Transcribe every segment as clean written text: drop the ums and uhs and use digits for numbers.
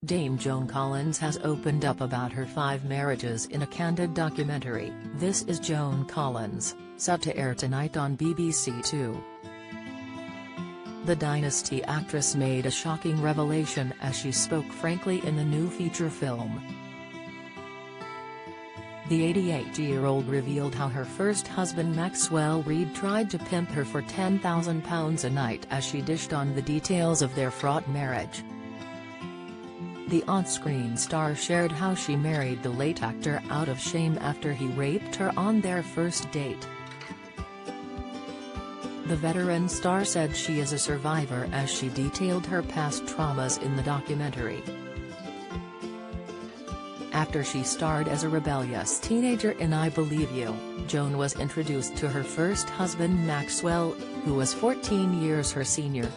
Dame Joan Collins has opened up about her 5 marriages in a candid documentary. This is Joan Collins, set to air tonight on BBC Two. The Dynasty actress made a shocking revelation as she spoke frankly in the new feature film. The 88-year-old revealed how her first husband Maxwell Reid tried to pimp her for £10,000 a night as she dished on the details of their fraught marriage. The on-screen star shared how she married the late actor out of shame after he raped her on their first date. The veteran star said she is a survivor as she detailed her past traumas in the documentary. After she starred as a rebellious teenager in I Believe You, Joan was introduced to her first husband Maxwell, who was 14 years her senior.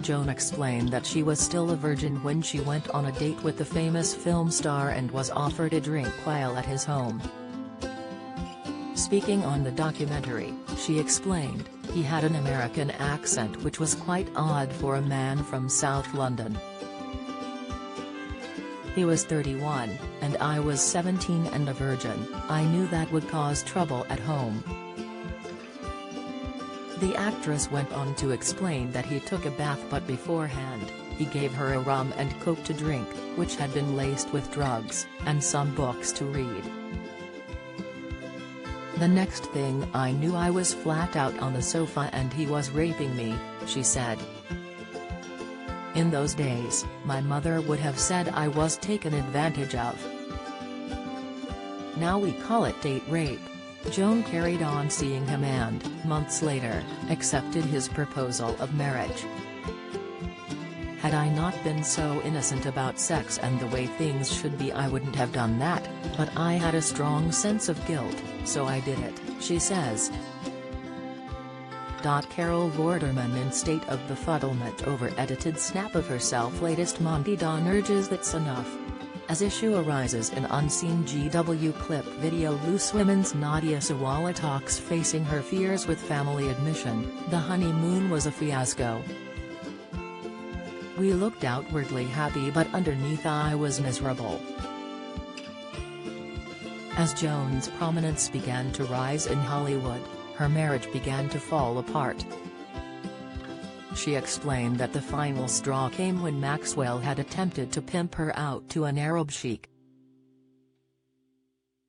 Joan explained that she was still a virgin when she went on a date with the famous film star and was offered a drink while at his home. Speaking on the documentary, she explained, "He had an American accent which was quite odd for a man from South London. He was 31, and I was 17 and a virgin. I knew that would cause trouble at home." The actress went on to explain that he took a bath but beforehand, he gave her a rum and coke to drink, which had been laced with drugs, and some books to read. "The next thing I knew I was flat out on the sofa and he was raping me," she said. "In those days, my mother would have said I was taken advantage of. Now we call it date rape." Joan carried on seeing him and, months later, accepted his proposal of marriage. "Had I not been so innocent about sex and the way things should be, I wouldn't have done that, but I had a strong sense of guilt, so I did it," she says. Carol Vorderman in state of befuddlement over edited snap of herself latest Monty Don urges that's enough. As issue arises in unseen GW clip video, Loose Women's Nadia Sawalha talks facing her fears with family admission. "The honeymoon was a fiasco. We looked outwardly happy but underneath I was miserable." As Joan's prominence began to rise in Hollywood, her marriage began to fall apart. She explained that the final straw came when Maxwell had attempted to pimp her out to an Arab sheik.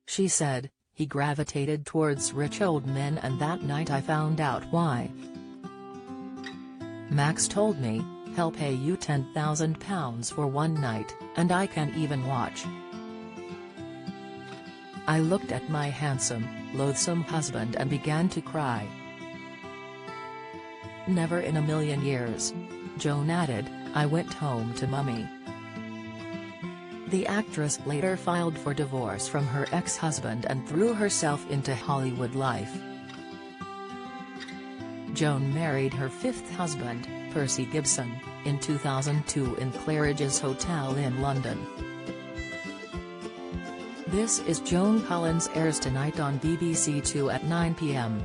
She said, "He gravitated towards rich old men and that night I found out why. Max told me, he'll pay you £10,000 for one night, and I can't even watch. I looked at my handsome, loathsome husband and began to cry. Never in a million years." Joan added, "I went home to Mummy." The actress later filed for divorce from her ex-husband and threw herself into Hollywood life. Joan married her 5th husband, Percy Gibson, in 2002 in Claridge's Hotel in London. This is Joan Collins airs tonight on BBC Two at 9 p.m.